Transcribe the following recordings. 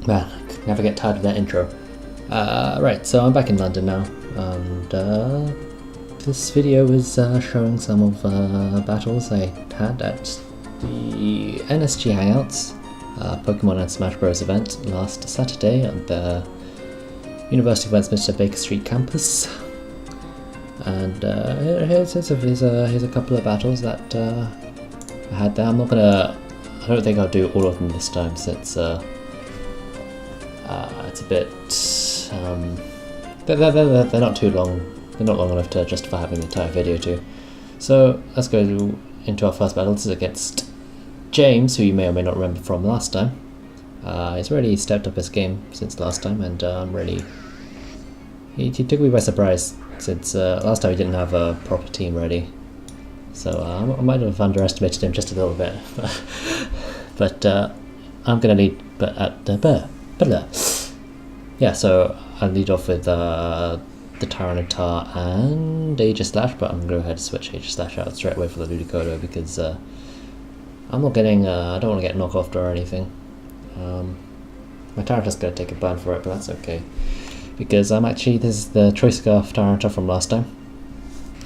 Man, never get tired of that intro. Right, so I'm back in London now, and this video is showing some of battles I had at the NSG Hangouts, Pokemon and Smash Bros event last Saturday at the University of Westminster Baker Street campus. And here's a couple of battles that I had there. I don't think I'll do all of them this time since it's a bit they're not too long. They're not long enough to justify having the entire video to. So let's go into our first battle. This is against James, who you may or may not remember from last time. He's really stepped up his game since last time, and he took me by surprise since last time he didn't have a proper team ready. So I might have underestimated him just a little bit. But I'm gonna lead. Yeah, so I'll lead off with the Tyranitar and Aegislash, but I'm gonna go ahead and switch Aegislash out straight away for the Ludicolo because I'm not getting. I don't want to get knockoffed or anything. My Tyranitar's gonna take a burn for it, but that's okay because this is the Choice Scarf Tyranitar from last time.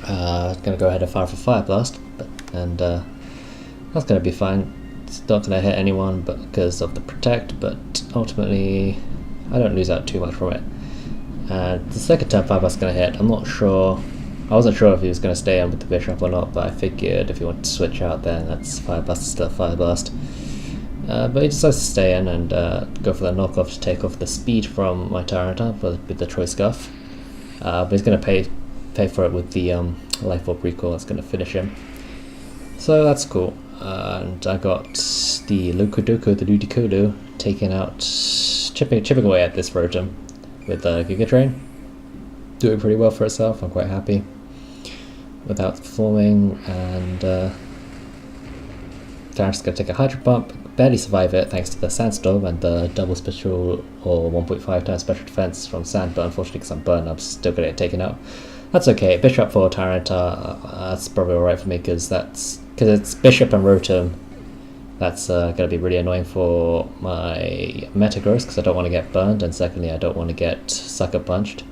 Gonna go ahead and fire for Fire Blast, and that's gonna be fine. It's not gonna hit anyone, but because of the Protect, but ultimately I don't lose out too much from it. The second time Fire Blast is gonna hit. I'm not sure. I wasn't sure if he was gonna stay on with the Bishop or not, but I figured if you want to switch out, then that's Fire Blast is still Fire Blast. But he decides to stay in and go for the knockoff to take off the speed from my Tyranitar with the Choice Scarf. But he's gonna pay for it with the Life Orb Recall. That's gonna finish him. So that's cool. And I got the Ludicolo taking out, chipping away at this Rotom with Giga Drain. Doing pretty well for itself. I'm quite happy without performing. And Tyranitar's gonna take a Hydro Pump. Barely survive it thanks to the Sandstorm and the double special or 1.5 times special defense from Sand, but unfortunately because I'm burned, I'm still gonna get taken out. That's okay. Bishop for Tyranitar, that's probably alright for me because it's Bishop and Rotom. That's going to be really annoying for my Metagross because I don't want to get burned, and secondly I don't want to get Sucker Punched.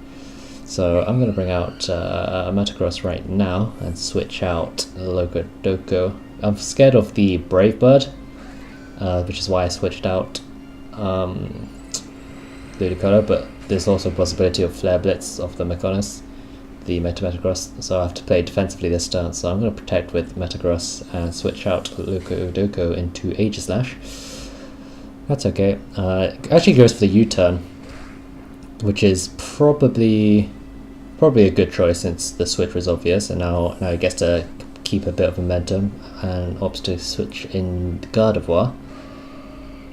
So I'm going to bring out Metagross right now and switch out Locodoco. I'm scared of the Brave Bird, which is why I switched out Ludicolo, but there's also a possibility of Flare Blitz of the Mechonis, the Metagross, so I have to play defensively this turn, so I'm going to protect with Metagross and switch out Locodoco into Aegislash. That's okay. It actually goes for the U-turn, which is probably a good choice since the switch was obvious, and now it gets to keep a bit of momentum and opts to switch in the Gardevoir.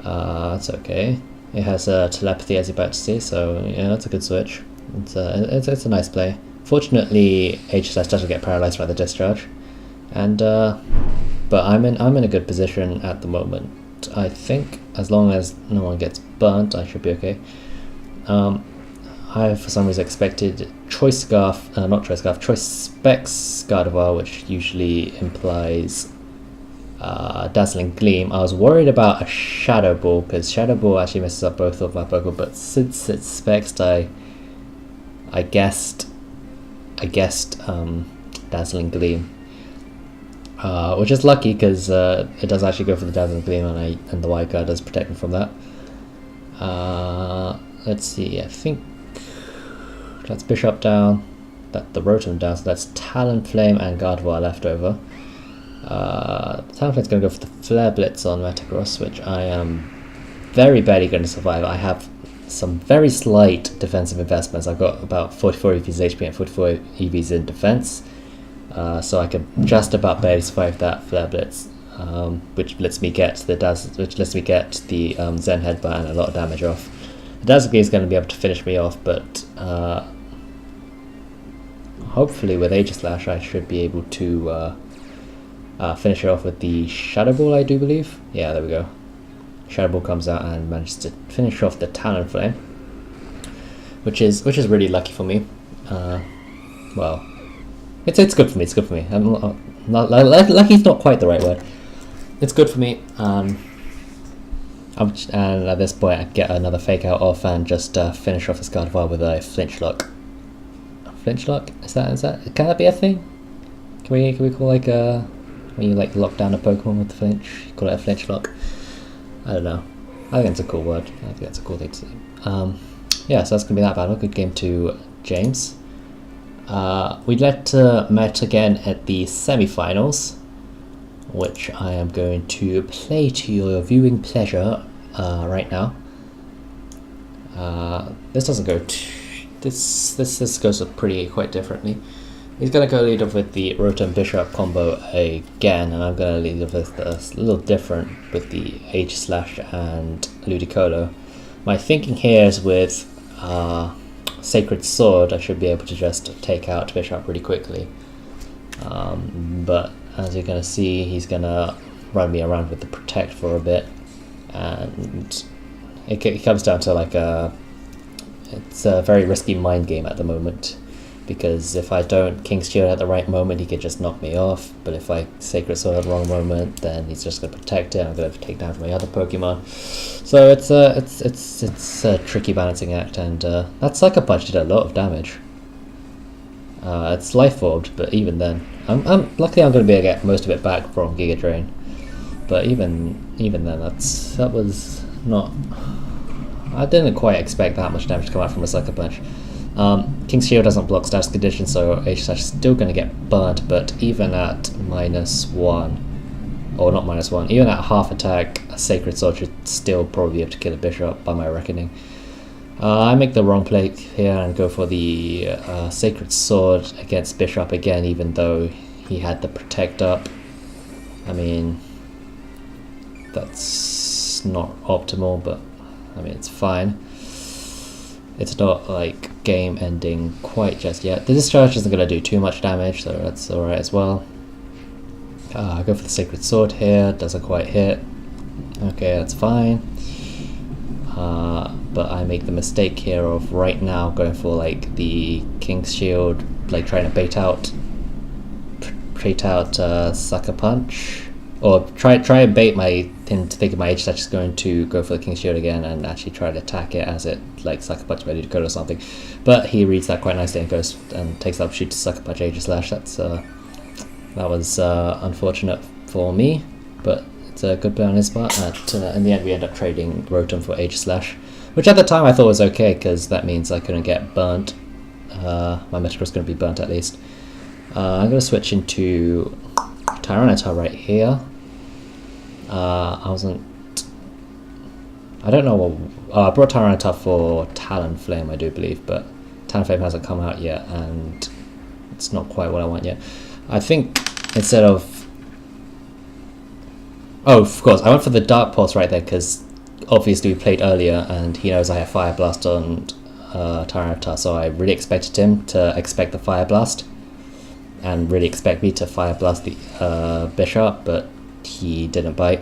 That's okay. It has Telepathy, as you're about to see, so yeah, that's a good switch. It's a nice play. Fortunately, Aegislash doesn't get paralyzed by the discharge, and but I'm in a good position at the moment. I think as long as no one gets burnt, I should be okay. I for some reason expected Choice Specs Gardevoir, which usually implies Dazzling Gleam. I was worried about a Shadow Ball because Shadow Ball actually messes up both of my Pokemon, but since it's Spexed, I guessed Dazzling Gleam, which is lucky because it does actually go for the Dazzling Gleam, and the White Guard does protect me from that. Let's see, I think that's Bishop down, that the Rotom down, so that's Talonflame and Gardevoir left over. Talonflame's going to go for the Flare Blitz on Metagross, which I am very barely going to survive. I have some very slight defensive investments. I've got about 44 EVs HP and 44 EVs in defense, so I can just about barely survive that Flare Blitz, which lets me get the Zen Headbutt and a lot of damage off. The Dazzle is going to be able to finish me off, but hopefully with Aegislash I should be able to finish it off with the Shadow Ball, I do believe. Yeah, there we go. Shadow Ball comes out and manages to finish off the Talonflame, which is really lucky for me. Well, it's good for me. It's good for me. I'm not lucky. Is not quite the right word. It's good for me. And at this point I get another fake out off and just finish off this card with a flinch lock. Flinch lock? Is that can that be a thing? Can we call like when you like lock down a Pokemon with the flinch, you call it a flinch lock? I don't know. I think it's a cool word. I think that's a cool thing to say. Yeah, so that's gonna be that battle. Good game to James. We met again at the semi-finals, which I am going to play to your viewing pleasure right now. This doesn't go. This goes quite differently. He's gonna go lead off with the Rotom Bishop combo again, and I'm gonna lead off with a little different with the H-Slash and Ludicolo. My thinking here is with Sacred Sword, I should be able to just take out Bishop really quickly. But as you're gonna see, he's gonna run me around with the Protect for a bit, and it comes down to it's a very risky mind game at the moment. Because if I don't King's Shield at the right moment, he could just knock me off. But if I Sacred Sword at the wrong moment, then he's just going to protect it. I'm going to take down from my other Pokemon. So it's a tricky balancing act, and that Sucker Punch did a lot of damage. It's Life Orbed, but even then, luckily I'm going to be able to get most of it back from Giga Drain. But even then, that was not. I didn't quite expect that much damage to come out from a Sucker Punch. King's Shield doesn't block status conditions, so H-Slash is still going to get burnt, but even at -1, or not -1, even at half attack, a Sacred Sword should still probably be able to kill a Bishop, by my reckoning. I make the wrong play here and go for the Sacred Sword against Bishop again, even though he had the Protect up. I mean, that's not optimal, but I mean, it's fine. It's not like game ending quite just yet. The discharge isn't going to do too much damage, so that's alright as well. I go for the Sacred Sword here, doesn't quite hit. Okay, that's fine. But I make the mistake here of right now going for like the King's Shield, like trying to bait out Sucker Punch. Or try and bait him to think my H-Slash is going to go for the King's Shield again and actually try to attack it as it like Sucker Punch ready to go or something. But he reads that quite nicely and goes and takes the opportunity to Sucker Punch H-Slash. That was unfortunate for me, but it's a good play on his part. In the end, we end up trading Rotom for H-Slash, which at the time I thought was okay because that means I couldn't get burnt. My Metagross going to be burnt at least. I'm going to switch into Tyranitar right here. I don't know I brought Tyranitar for Talonflame, I do believe, but Talonflame hasn't come out yet, and it's not quite what I want yet. I think instead of... Oh, of course, I went for the Dark Pulse right there, because obviously we played earlier, and he knows I have Fire Blast on Tyranitar, so I really expected him to expect the Fire Blast, and really expect me to Fire Blast the Bishop, but he didn't bite,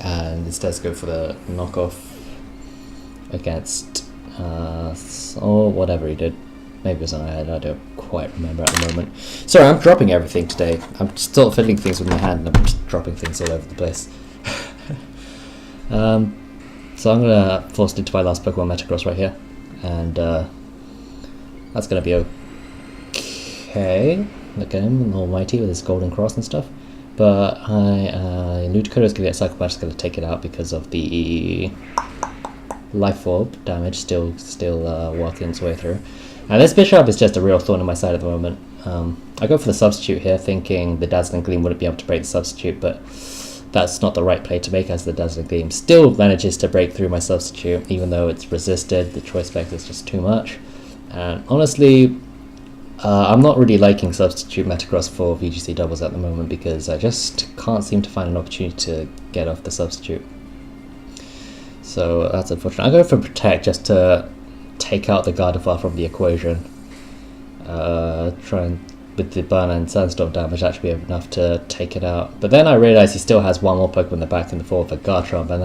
and instead go for the knockoff against or whatever he did. Maybe it was on my head, I don't quite remember at the moment. Sorry, I'm dropping everything today. I'm still fiddling things with my hand and I'm just dropping things all over the place. So I'm gonna force it into my last Pokemon Metagross right here, and that's gonna be okay. Look at him, almighty with his golden cross and stuff. But Ludicolo is going to get Psycho Punch, is going to take it out because of the Life Orb damage still working its way through. And this Bishop is just a real thorn in my side at the moment. I go for the Substitute here, thinking the Dazzling Gleam wouldn't be able to break the Substitute, but that's not the right play to make, as the Dazzling Gleam still manages to break through my Substitute, even though it's resisted. The choice spec is just too much. And honestly, I'm not really liking Substitute Metagross for VGC doubles at the moment because I just can't seem to find an opportunity to get off the Substitute. So that's unfortunate. I'm going for Protect just to take out the Gardevoir from the equation. Try and, with the Burn and Sandstorm damage, that should be enough to take it out. But then I realise he still has one more Pokemon in the back in the form of a Garchomp, and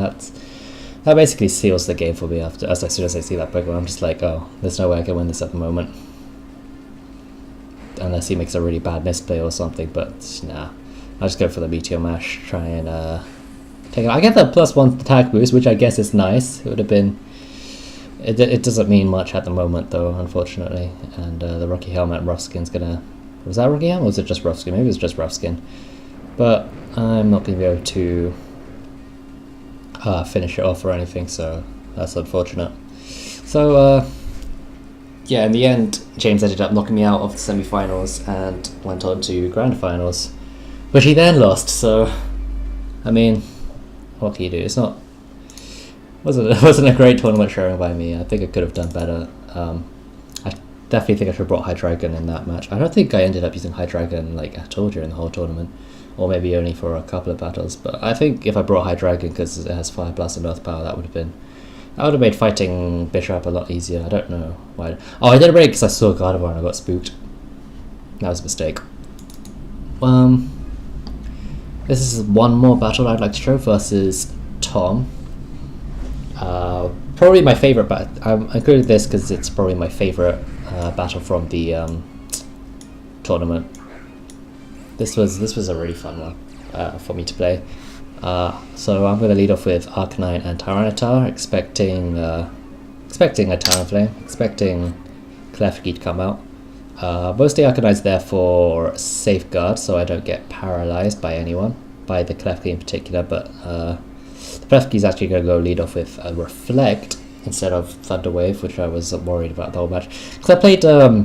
that basically seals the game for me. As soon as I see that Pokemon, I'm just like, oh, there's no way I can win this at the moment. Unless he makes a really bad misplay or something, but nah. I'll just go for the Meteor Mash, try and I get the +1 attack boost, which I guess is nice. It would have been. It doesn't mean much at the moment, though, unfortunately. And the Rocky Helmet rough skin's gonna. Was that Rocky Helmet, or was it just rough skin? Maybe it was just rough skin. But I'm not gonna be able to finish it off or anything, so that's unfortunate. So yeah, in the end, James ended up knocking me out of the semi-finals and went on to grand finals, which he then lost. So, I mean, what can you do? It wasn't a great tournament showing by me. I think I could have done better. I definitely think I should have brought High Dragon in that match. I don't think I ended up using High Dragon like at all during the whole tournament, or maybe only for a couple of battles. But I think if I brought High Dragon because it has Fire Blast and Earth Power, that would have made fighting Bishop a lot easier. I don't know why. Oh, I did a break because I saw Gardevoir and I got spooked. That was a mistake. This is one more battle I'd like to show versus Tom. Probably my favourite battle. I included this because it's probably my favourite battle from the tournament. This was a really fun one for me to play. So I'm going to lead off with Arcanine and Tyranitar, expecting a Talonflame, expecting Klefki to come out. Mostly Arcanine's there for safeguard, so I don't get paralyzed by anyone, by the Klefki in particular, but the Klefki's actually going to go lead off with a Reflect instead of Thunder Wave, which I was worried about the whole match. Because I played a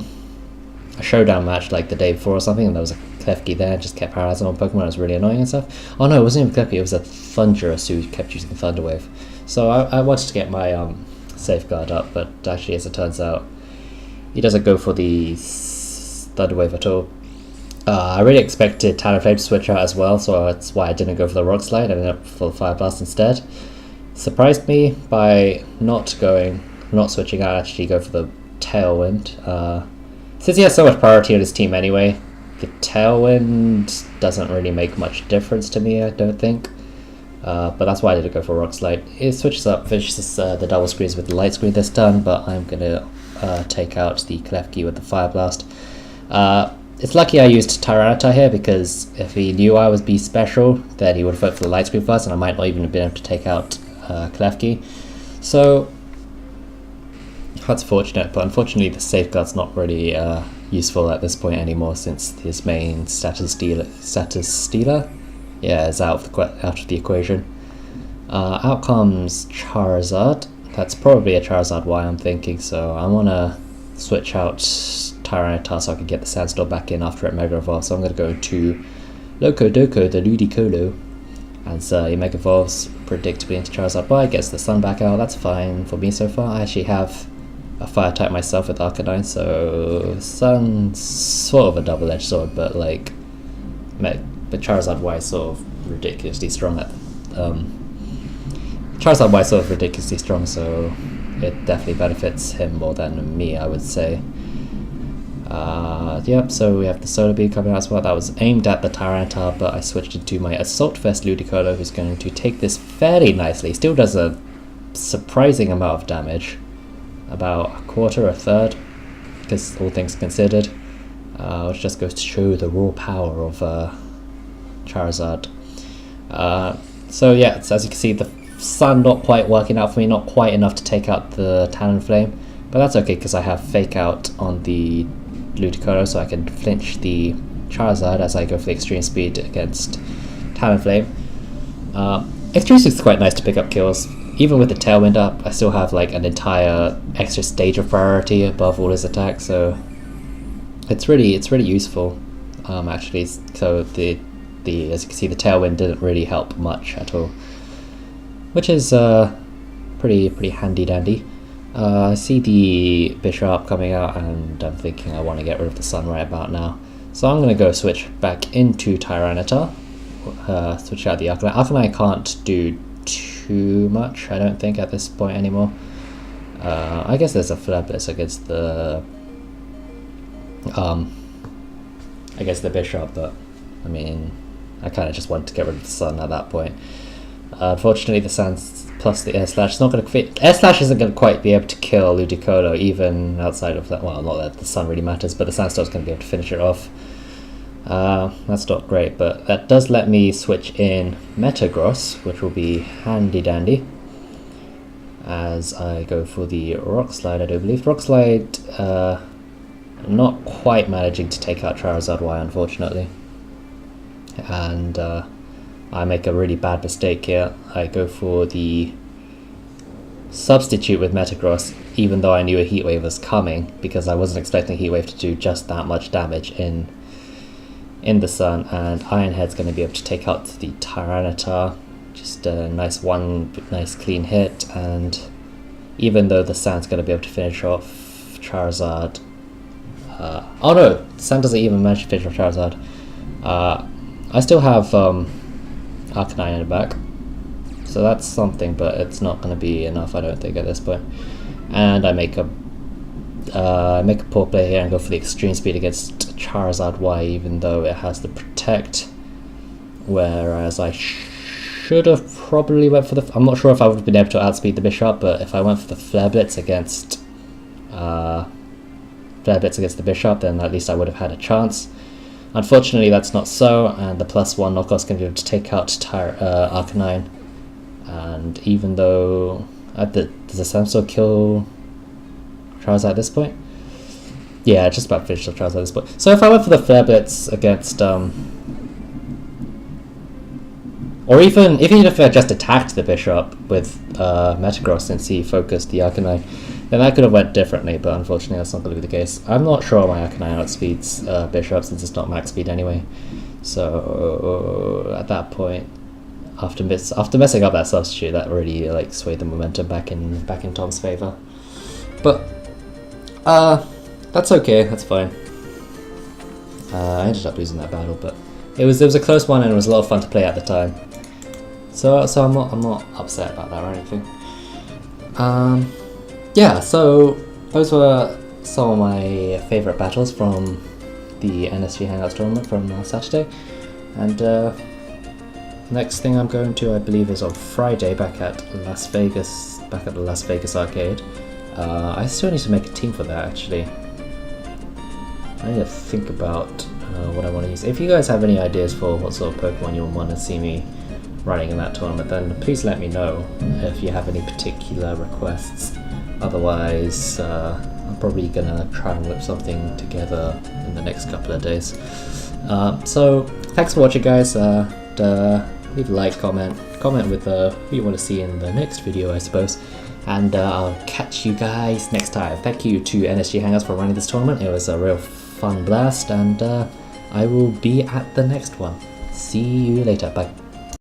showdown match like the day before or something, and there was a Klefki there, just kept paralyzing on Pokemon. It was really annoying and stuff. Oh no, it wasn't even Klefki, it was a Thundurus who kept using the Thunder Wave. So I wanted to get my safeguard up, but actually, as it turns out, he doesn't go for the Thunder Wave at all. I really expected Talonflame to switch out as well, so that's why I didn't go for the Rock Slide. I ended up for the Fire Blast instead. Surprised me by not switching out, actually go for the Tailwind. Since he has so much priority on his team anyway, the Tailwind doesn't really make much difference to me, I don't think. But that's why I didn't go for Rock Slide. It switches up, finishes the double screens with the Light Screen this turn, but I'm going to take out the Klefki with the Fire Blast. It's lucky I used Tyranitar here, because if he knew I was B special, then he would have voted for the Light Screen first, and I might not even have been able to take out Klefki. So that's fortunate, but unfortunately the Safeguard's not really useful at this point anymore, since his main status stealer, yeah, is out of the equation. Out comes Charizard. That's probably a Charizard Y, I'm thinking, so I want to switch out Tyranitar so I can get the Sandstorm back in after it Mega Evolves. So I'm going to go to Loco-Doco, the Ludicolo, and so he Mega Evolves predictably into Charizard Y, gets the Sun back out. That's fine for me so far. I actually have a Fire type myself with Arcanine, so Sun's sort of a double-edged sword, but like, but Charizard Y is sort of ridiculously strong Charizard Y is sort of ridiculously strong, so it definitely benefits him more than me, I would say. Yep, so we have the Solar Beam coming out as well. That was aimed at the Tyranitar, but I switched it to my Assault Vest Ludicolo, who's going to take this fairly nicely. Still does a surprising amount of damage, about a quarter, a third, because all things considered, which just goes to show the raw power of Charizard. So yeah, so as you can see, the Sun not quite working out for me, not quite enough to take out the Talonflame, but that's okay because I have Fake Out on the Ludicolo, so I can flinch the Charizard as I go for the Extreme Speed against Talonflame. Extreme Speed is quite nice to pick up kills. Even with the Tailwind up, I still have like an entire extra stage of priority above all his attacks, so it's really useful actually. So the as you can see, the Tailwind didn't really help much at all, which is pretty handy dandy. I see the Bishop coming out, and I'm thinking I want to get rid of the Sun right about now. So I'm going to go switch back into Tyranitar, switch out the Arcanine. Arcanine can't do too much, I don't think, at this point anymore. I guess there's a Flare Blitz against the Bishop, but I mean, I kind of just wanted to get rid of the Sun at that point. Unfortunately, the Sands plus the Air Slash is not going to fit. Air Slash isn't going to quite be able to kill Ludicolo, even outside of that. Well, not that the Sun really matters, but the Sandstorm is going to be able to finish it off. That's not great, but that does let me switch in Metagross, which will be handy dandy as I go for the Rock Slide, I do believe. Rock Slide, not quite managing to take out Charizard Y, unfortunately. And I make a really bad mistake here. I go for the substitute with Metagross, even though I knew a Heat Wave was coming, because I wasn't expecting Heat Wave to do just that much damage in the sun, and Iron Head's going to be able to take out the Tyranitar. Just a nice clean hit, and even though the Sand's going to be able to finish off Charizard, oh no, Sand doesn't even manage to finish off Charizard. I still have Arcanine in the back, so that's something, but it's not going to be enough, I don't think, at this point. And I make a poor play here and go for the extreme speed against Charizard Y, even though it has the Protect, whereas I should have probably went for the... I'm not sure if I would have been able to outspeed the Bishop, but if I went for the Flare Blitz against the Bishop, then at least I would have had a chance. Unfortunately, that's not so, and the +1 knockoff's going to be able to take out Arcanine. And even though... does the Samsung kill Charizard at this point? Yeah, just about finished off Charizard at this point. So if I went for the Flare Blitz against... or even if I just attacked the Bishop with Metagross since he focused the Arcanine, then that could have went differently, but unfortunately that's not going to be the case. I'm not sure my Arcanine outspeeds Bishop since it's not max speed anyway. So at that point, after messing up that substitute, that really like swayed the momentum back in Tom's favor. But that's okay, that's fine. I ended up losing that battle, but it was a close one and it was a lot of fun to play at the time. So I'm not upset about that or anything. Yeah, so those were some of my favourite battles from the NSG Hangouts tournament from Saturday. And next thing I'm going to, I believe, is on Friday back at the Las Vegas arcade. I still need to make a team for that, actually. I need to think about what I want to use. If you guys have any ideas for what sort of Pokemon you want to see me running in that tournament, then please let me know if you have any particular requests. Otherwise, I'm probably gonna try and whip something together in the next couple of days. So thanks for watching, guys. Leave a like, comment with who you want to see in the next video, I suppose. And I'll catch you guys next time. Thank you to NSG Hangouts for running this tournament. It was a real fun blast, and I will be at the next one. See you later. Bye.